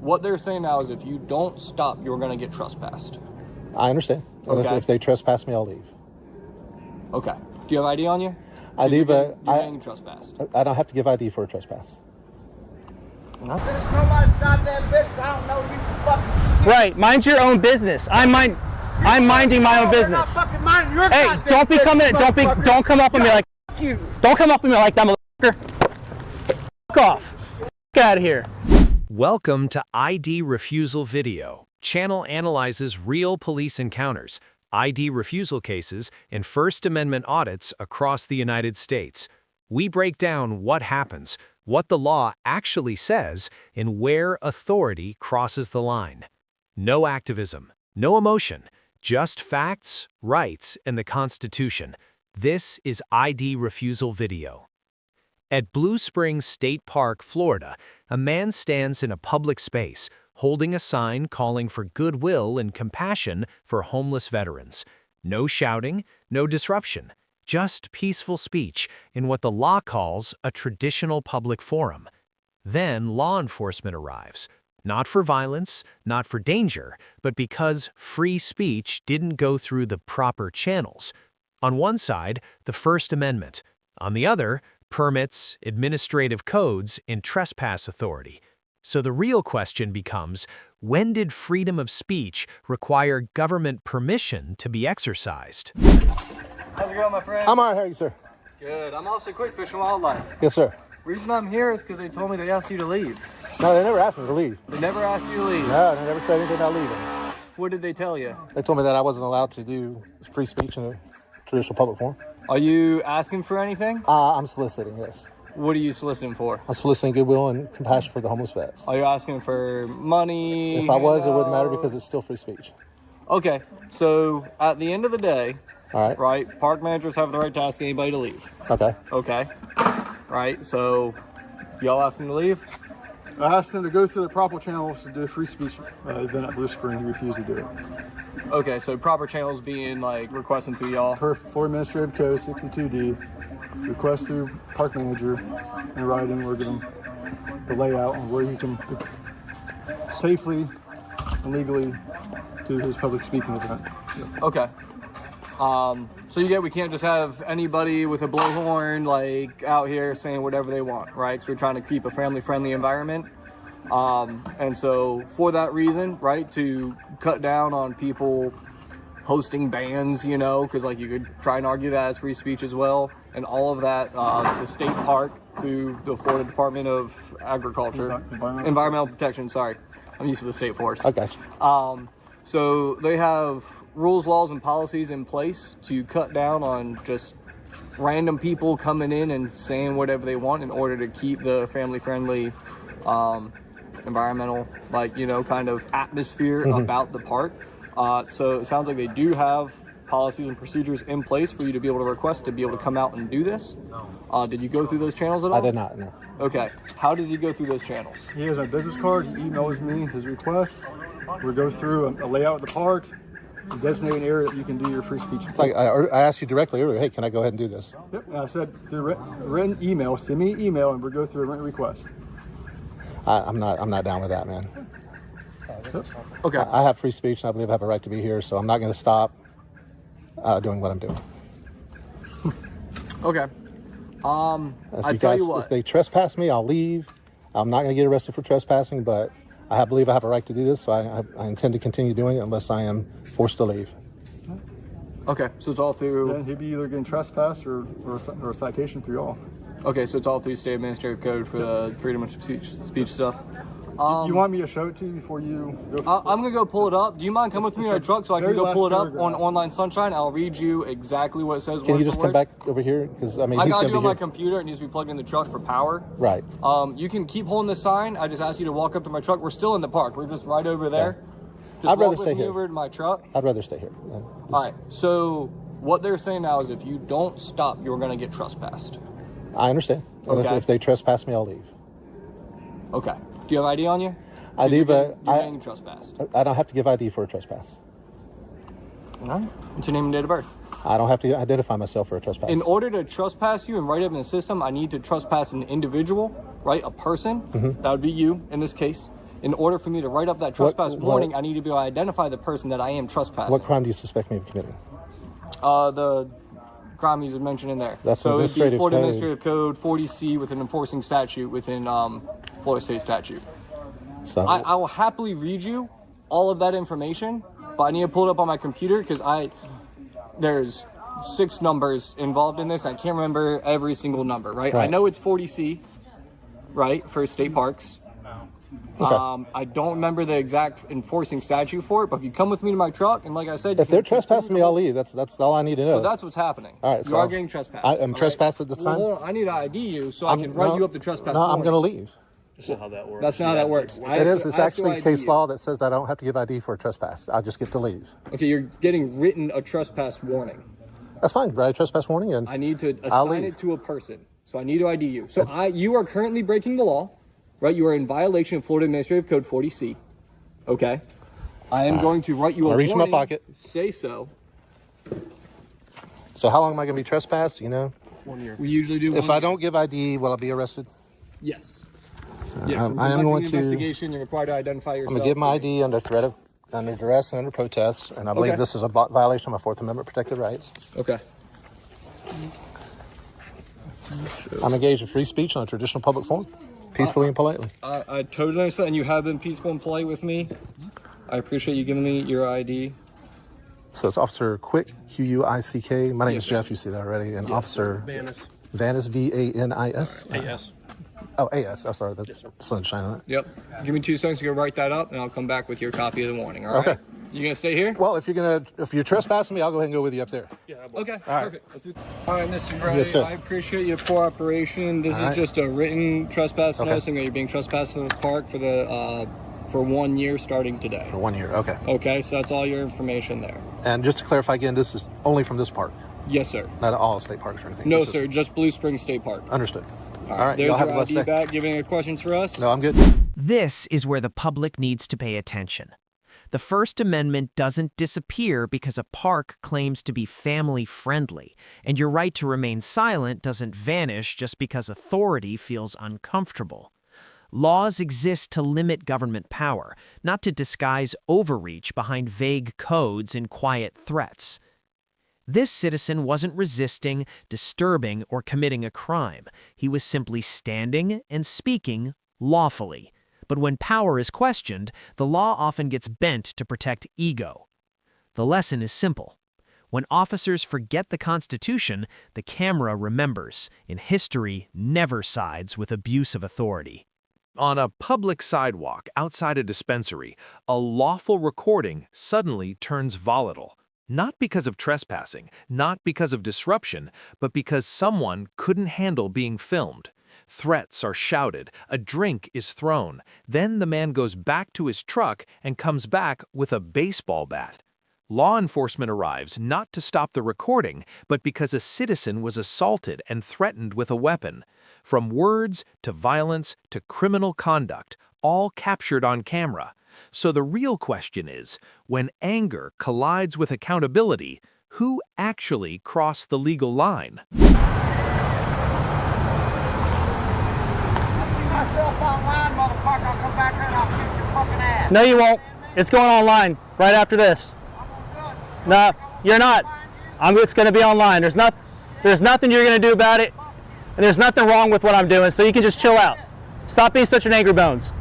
what they're saying now is if you don't stop, you're going to get trespassed. I understand. Okay. If they trespass me, I'll leave. Okay. Do you have ID on you? I do, but you're getting trespassed. I don't have to give ID for a trespass. This is nobody's goddamn business. I don't know you fucking shit. Right, mind your own business. I'm minding my own business. Hey, don't be coming. Don't come up on me like. Don't come up on me like that, motherfucker. Fuck off. Get out of here. Welcome to ID Refusal Video. Channel analyzes real police encounters, ID refusal cases, and First Amendment audits across the United States. We break down what happens, what the law actually says, and where authority crosses the line. No activism, no emotion, just facts, rights, and the Constitution. This is ID Refusal Video. At Blue Springs State Park, Florida, a man stands in a public space, holding a sign calling for goodwill and compassion for homeless veterans. No shouting, no disruption, just peaceful speech in what the law calls a traditional public forum. Then law enforcement arrives, not for violence, not for danger, but because free speech didn't go through the proper channels. On one side, the First Amendment. On the other, permits, administrative codes, and trespass authority. So the real question becomes, when did freedom of speech require government permission to be exercised? How's it going, my friend? I'm all right. How are you, sir? Good. I'm Officer Quick, Fish and Wildlife. Yes, sir. Reason I'm here is because they told me they asked you to leave. No, they never asked me to leave. They never asked you to leave. No, they never said anything about leaving. What did they tell you? They told me that I wasn't allowed to do free speech in a traditional public forum. Are you asking for anything? I'm soliciting, yes. What are you soliciting for? I'm soliciting goodwill and compassion for the homeless vets. Are you asking for money? If I was, it wouldn't matter because it's still free speech. Okay, so at the end of the day, All right. right, park managers have the right to ask anybody to leave. Okay. Okay, right, so y'all ask them to leave? I asked them to go through the proper channels to do a free speech event at Blue Springs. He refused to do it. Okay, so proper channels being like requesting through y'all? Per Florida Administrative Code 62D, request through park manager in writing. We're giving the layout on where he can safely and legally do his public speaking event. Okay. So we can't just have anybody with a blowhorn like out here saying whatever they want, right? Because we're trying to keep a family-friendly environment. And so for that reason, right, to cut down on people hosting bands, you know, because like you could try and argue that as free speech as well, and all of that, the state park through the Florida Department of Agriculture, Environmental Protection, sorry, I'm used to the state force. Okay. So they have rules, laws, and policies in place to cut down on just random people coming in and saying whatever they want in order to keep the family-friendly environmental, like, you know, kind of atmosphere about the park. So it sounds like they do have policies and procedures in place for you to be able to request to be able to come out and do this. Did you go through those channels at all? I did not, no. Okay. How does he go through those channels? He has a business card. He emails me his request. We go through a layout of the park, designate an area that you can do your free speech. Like I asked you directly earlier, hey, can I go ahead and do this? Yep. And I said, through written email, send me an email, and we'll go through a written request. I'm not down with that, man. Okay. I have free speech, and I believe I have a right to be here, so I'm not going to stop doing what I'm doing. Okay. I tell you what. If they trespass me, I'll leave. I'm not going to get arrested for trespassing, but I believe I have a right to do this, so I intend to continue doing it unless I am forced to leave. Okay, so it's all through... Then he'd be either getting trespassed or a citation through y'all. Okay, so it's all through state administrative code for the freedom of speech stuff. You want me to show it to you before you go? I'm going to go pull it up. Do you mind coming with me in a truck so I can go pull it up on Online Sunshine? I'll read you exactly what it says. Can you just come back over here? Because I mean, I he's got to going to do it be on my here. computer. It needs to be plugged in the truck for power. Right. You can keep holding the sign. I just asked you to walk up to my truck. We're still in the park. We're just right over there. Yeah. Just I'd rather walk stay with me here. over to my truck. I'd rather stay here. All right. So what they're saying now is if you don't stop, you're going to get trespassed. I understand. Okay. If they trespass me, I'll leave. Okay. Do you have ID on you? I do, but you're getting trespassed. I don't have to give ID for a trespass. All right. What's your name and date of birth? I don't have to identify myself for a trespass. In order to trespass you and write up in the system, I need to trespass an individual, right? A person. That would be you in this case. In order for me to write up that trespass warning, I need to be able to identify the person that I am trespassing. What crime do you suspect me of committing? The crime you mentioned in there. That's so it'd be administrative Florida code. Administrative Code 40C with an enforcing statute within Florida State statute. So I will happily read you all of that information, but I need to pull it up on my computer because there's 6 numbers involved in this. I can't remember every single number, right? I know it's 40C, right, for state parks. Okay. I don't remember the exact enforcing statute for it, but if you come with me to my truck, and like I said, if they're trespassing me, I'll leave. That's all I need to know. So that's what's happening. All right, you are getting trespassed. I am trespassed at this time. Well, hold on, I need to ID you so I can write you up the trespass. No, I'm going to leave. That's not how that works. That's not how that works. It is. It's actually case law that says I don't have to give ID for a trespass. I just get to leave. Okay, you're getting written a trespass warning. That's fine. Write a trespass warning, and I need to assign it to a person. So I need to ID you. So you are currently breaking the law, right? You are in violation of Florida Administrative Code 40C. Okay. I am going to write you a warning. reach in my pocket. Say so. So how long am I going to be trespassed? You know, 1 year. We usually do. If I don't give ID, will I be arrested? Yes. Yeah. I am going to. Investigation. You're required to identify yourself. I'm going to give my ID under threat of, under duress and under protest, and I believe this is a violation of my 4th Amendment protected rights. Okay. I'm engaged in free speech on a traditional public forum, peacefully and politely. I totally understand, and you have been peaceful and polite with me. I appreciate you giving me your ID. So it's Officer Quick, Q-U-I-C-K. My name is Jeff, you see that already. And Officer Vanis, V-A-N-I-S. A-S. Oh, A-S. I'm sorry, the sun's shining on it. Yep. Give me 2 seconds to go write that up, and I'll come back with your copy of the warning, all right? Okay. You gonna stay here? Well, if you're trespassing me, I'll go ahead and go with you up there. Yeah. Okay. Perfect. Let's do. All right, Mr. Gray. Yes, sir. I appreciate your cooperation. This is just a written trespass noticing that you're being trespassed in the park for 1 year starting today. For 1 year, okay. Okay, so that's all your information there. And just to clarify again, this is only from this park, Yes, sir. not all state parks or anything. No, This is- sir. Just Blue Springs State Park. Understood. All right, There's y'all have your a blessed ID day. back. Giving any questions for us? No, I'm good. This is where the public needs to pay attention. The First Amendment doesn't disappear because a park claims to be family-friendly, and your right to remain silent doesn't vanish just because authority feels uncomfortable. Laws exist to limit government power, not to disguise overreach behind vague codes and quiet threats. This citizen wasn't resisting, disturbing, or committing a crime. He was simply standing and speaking lawfully. But when power is questioned, the law often gets bent to protect ego. The lesson is simple. When officers forget the Constitution, the camera remembers, and history never sides with abuse of authority. On a public sidewalk outside a dispensary, a lawful recording suddenly turns volatile. Not because of trespassing, not because of disruption, but because someone couldn't handle being filmed. Threats are shouted, a drink is thrown. Then the man goes back to his truck and comes back with a baseball bat. Law enforcement arrives not to stop the recording, but because a citizen was assaulted and threatened with a weapon. From words to violence to criminal conduct, all captured on camera. So the real question is, when anger collides with accountability, who actually crossed the legal line? Myself online, motherfucker. I'll come back here and I'll kick your fucking ass. No, you won't. It's going online right after this. No, you're not. It's going to be online. There's nothing you're going to do about it, and there's nothing wrong with what I'm doing, so you can just chill out. Stop being such an angry bones.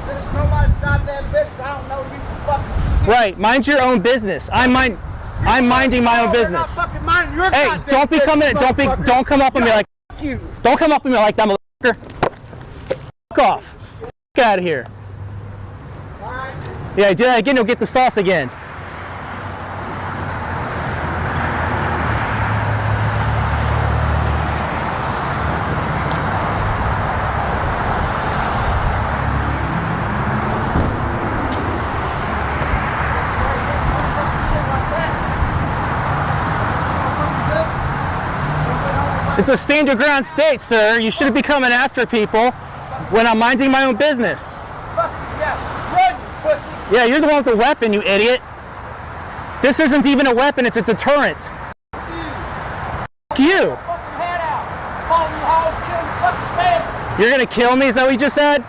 This is nobody's goddamn business. I don't know you fucking shit. Right, mind your own business. I'm minding my own business. We're not fucking minding your Hey, goddamn don't be business, coming. motherfucker. Don't come up on me like. Fuck you. Don't come up on me like that, motherfucker. Fuck off. Fuck out of here. All right. Yeah, do that again. You'll get the sauce again. It's a stand your ground state, sir. You shouldn't be coming after people when I'm minding my own business. Yeah, run, you pussy. Yeah, you're the one with the weapon, you idiot. This isn't even a weapon, it's a deterrent. Fuck you. Fucking head out. Follow you home, kill your fucking family. You're gonna kill me, is that what you just said?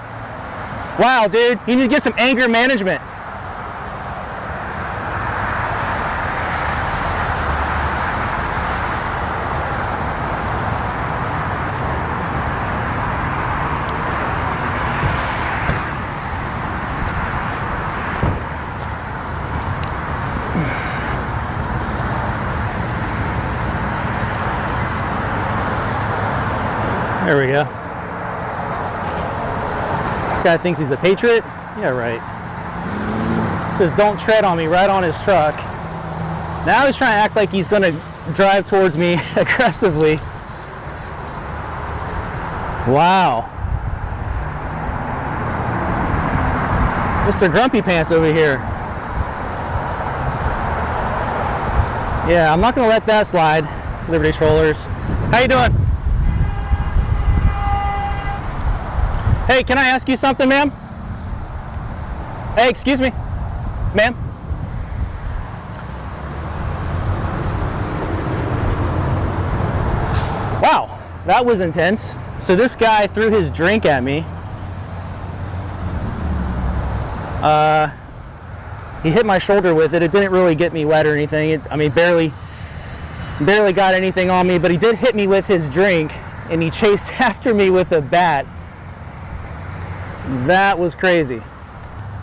Wow, dude, you need to get some anger management. There we go. This guy thinks he's a patriot? Yeah, right. Says don't tread on me, right on his truck. Now he's trying to act like he's gonna drive towards me aggressively. Wow. Mr. Grumpy Pants over here. Yeah, I'm not gonna let that slide, Liberty Trollers. How you doing? Hey, can I ask you something, ma'am? Hey, excuse me, ma'am. Wow, that was intense. So this guy threw his drink at me. He hit my shoulder with it. It didn't really get me wet or anything. I mean, barely got anything on me, but he did hit me with his drink, and he chased after me with a bat. That was crazy.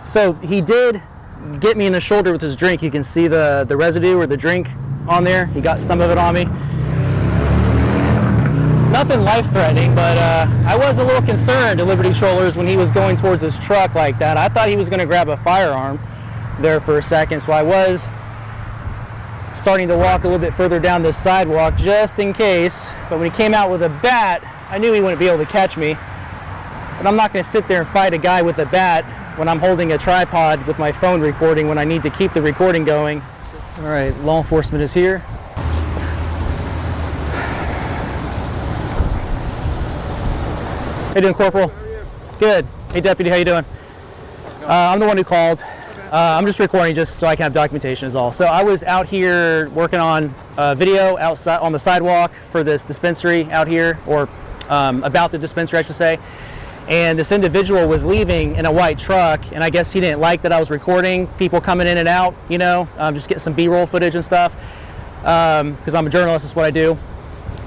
So he did get me in the shoulder with his drink. You can see the residue or the drink on there. He got some of it on me. Nothing life-threatening, but I was a little concerned to Liberty Trollers when he was going towards his truck like that. I thought he was going to grab a firearm there for a second, so I was starting to walk a little bit further down this sidewalk just in case. But when he came out with a bat, I knew he wouldn't be able to catch me. But I'm not going to sit there and fight a guy with a bat when I'm holding a tripod with my phone recording when I need to keep the recording going. All right, law enforcement is here. How you doing, Corporal? Good. Hey, Deputy, how you doing? I'm the one who called. I'm just recording just so I can have documentation is all. So I was out here working on video outside on the sidewalk for this dispensary out here, or about the dispensary, I should say. And this individual was leaving in a white truck, and I guess he didn't like that I was recording people coming in and out, you know, just getting some B-roll footage and stuff, because I'm a journalist, that's what I do.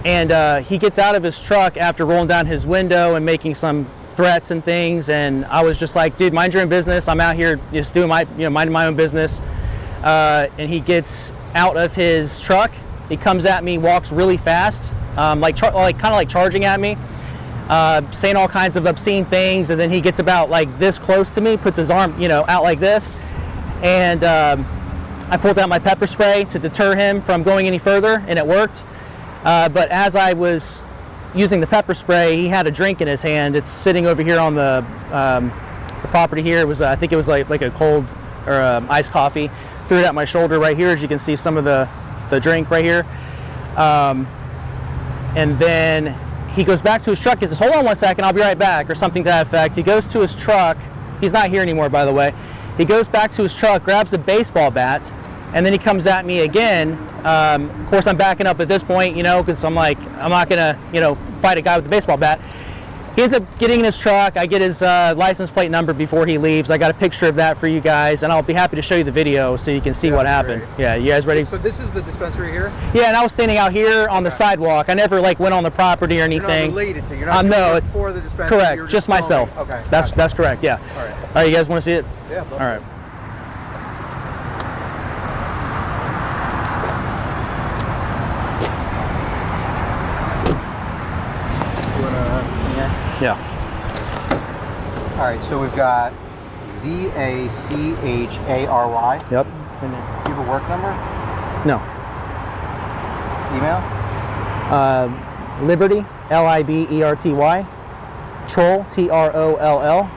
And he gets out of his truck after rolling down his window and making some threats and things, and I was just like, dude, mind your own business. I'm out here just doing my, minding my own business. And he gets out of his truck. He comes at me, walks really fast, kind of like charging at me. Saying all kinds of obscene things, and then he gets about like this close to me, puts his arm, out like this, and I pulled out my pepper spray to deter him from going any further, and it worked. But as I was using the pepper spray, he had a drink in his hand. It's sitting over here on the property here. It was, I think it was like a cold or iced coffee. Threw it at my shoulder right here, as you can see some of the drink right here. And then he goes back to his truck. He says, hold on one second, I'll be right back, or something to that effect. He goes to his truck. He's not here anymore, by the way. He goes back to his truck, grabs a baseball bat, and then he comes at me again. Of course, I'm backing up at this point, because I'm like, I'm not gonna, fight a guy with a baseball bat. He ends up getting in his truck. I get his license plate number before he leaves. I got a picture of that for you guys, and I'll be happy to show you the video so you can see what happened. Great. Yeah, you guys ready? So this is the dispensary here? Yeah, and I was standing out here on the sidewalk. I never went on the property or anything. You're not related to. You're not no, for the dispensary. Correct. You're just myself. Okay. That's correct. Yeah. All right. All right. You guys want to see it? Yeah. All right. Yeah. All right, so we've got Z-A-C-H-A-R-Y. Yep. Do you have a work number? No. Email? Liberty, L-I-B-E-R-T-Y, Troll, T-R-O-L-L,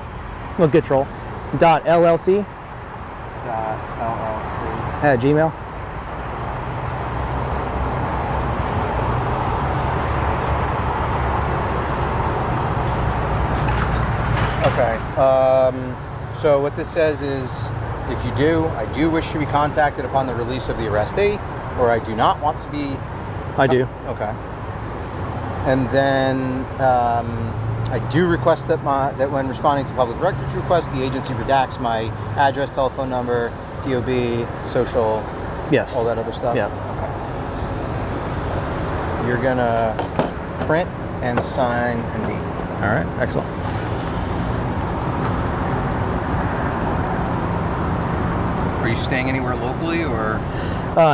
well, good troll, .LLC, at Gmail. Okay. So what this says is, if you do, I do wish to be contacted upon the release of the arrestee, or I do not want to be... I do. Okay. And then I do request that when responding to public records requests, the agency redacts my address, telephone number, DOB, social, Yes. all that other stuff. Yeah. Okay. You're gonna print and sign and date. All right. Excellent. Are you staying anywhere locally or?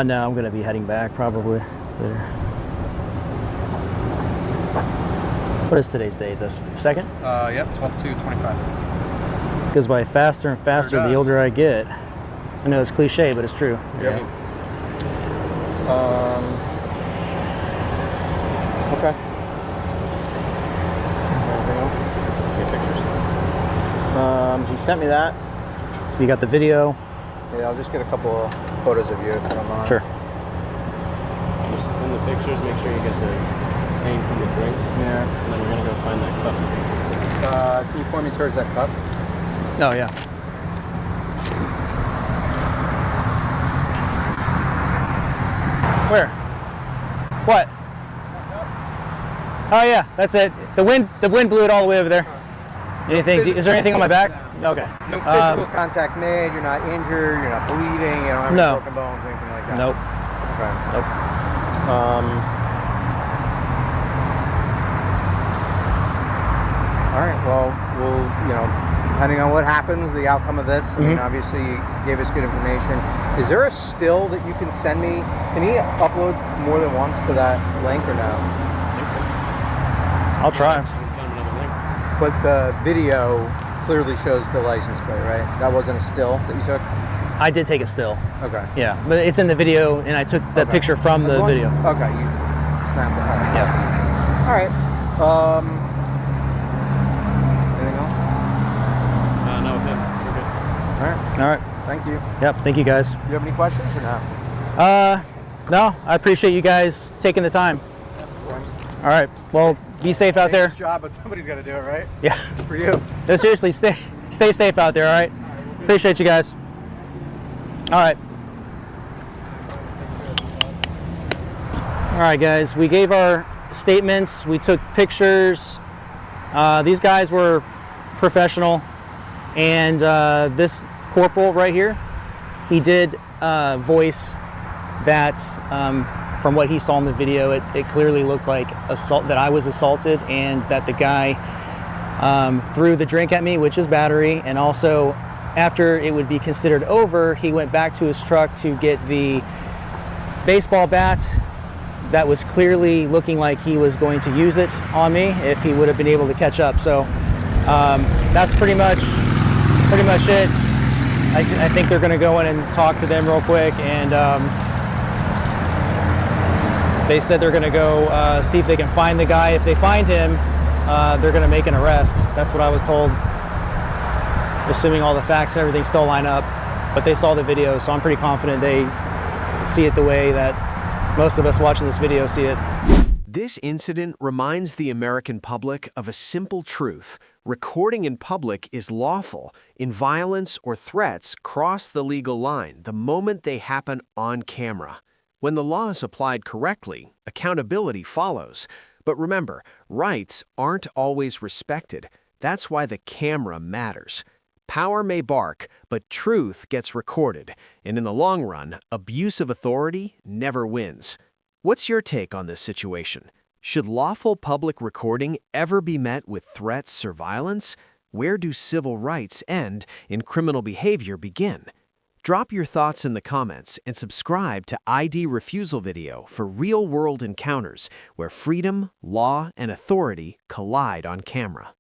No, I'm gonna be heading back probably later. What is today's date? This 2nd? Yep, 12/2/25. Goes by faster and faster Sure the does. older I get. I know it's cliche, but it's true. Yep. Okay. He sent me that. You got the video? Yeah, I'll just get a couple of photos of you if you don't mind. Sure. Just in the pictures, make sure you get the stain from the drink, Yeah. and then we're gonna go find that cup. Can you point me towards that cup? Oh yeah. Where? What? Oh yeah, that's it. The wind blew it all the way over there. Anything? Is there anything on my back? Okay. No physical contact made. You're not injured. You're not bleeding. You don't have any No. broken bones, anything like that. Nope. Okay. Nope. All right. Well, depending on what happens, the outcome of this. I mean, obviously, you gave us good information. Is there a still that you can send me? Can he upload more than once to that link or no? I think so. I'll try. I can send him another link. But the video clearly shows the license plate, right? That wasn't a still that you took? I did take a still. Okay. Yeah, but it's in the video, and I took the picture from the video. Okay, you snapped it. Yeah. All right. Anything else? No, with him. We're good. All right. All right. Thank you. Yep. Thank you guys. Do you have any questions or not? No, I appreciate you guys taking the time. All right. Well, be safe out there. Job, but somebody's got to do it, right? Yeah. For you. No, seriously, stay safe out there. All right. Appreciate you guys. All right. All right, guys. We gave our statements. We took pictures. These guys were professional, and this corporal right here, he did voice that from what he saw in the video, it clearly looked like assault, that I was assaulted, and that the guy threw the drink at me, which is battery, and also after it would be considered over, he went back to his truck to get the baseball bat that was clearly looking like he was going to use it on me if he would have been able to catch up. So that's pretty much it. I think they're going to go in and talk to them real quick, and they said they're going to go see if they can find the guy. If they find him, they're going to make an arrest. That's what I was told, assuming all the facts and everything still line up. But they saw the video, so I'm pretty confident they see it the way that most of us watching this video see it. This incident reminds the American public of a simple truth. Recording in public is lawful. In violence or threats, cross the legal line the moment they happen on camera. When the law is applied correctly, accountability follows. But remember, rights aren't always respected. That's why the camera matters. Power may bark, but truth gets recorded. And in the long run, abuse of authority never wins. What's your take on this situation? Should lawful public recording ever be met with threats or violence? Where do civil rights end and criminal behavior begin? Drop your thoughts in the comments and subscribe to ID Refusal Video for real-world encounters where freedom, law, and authority collide on camera.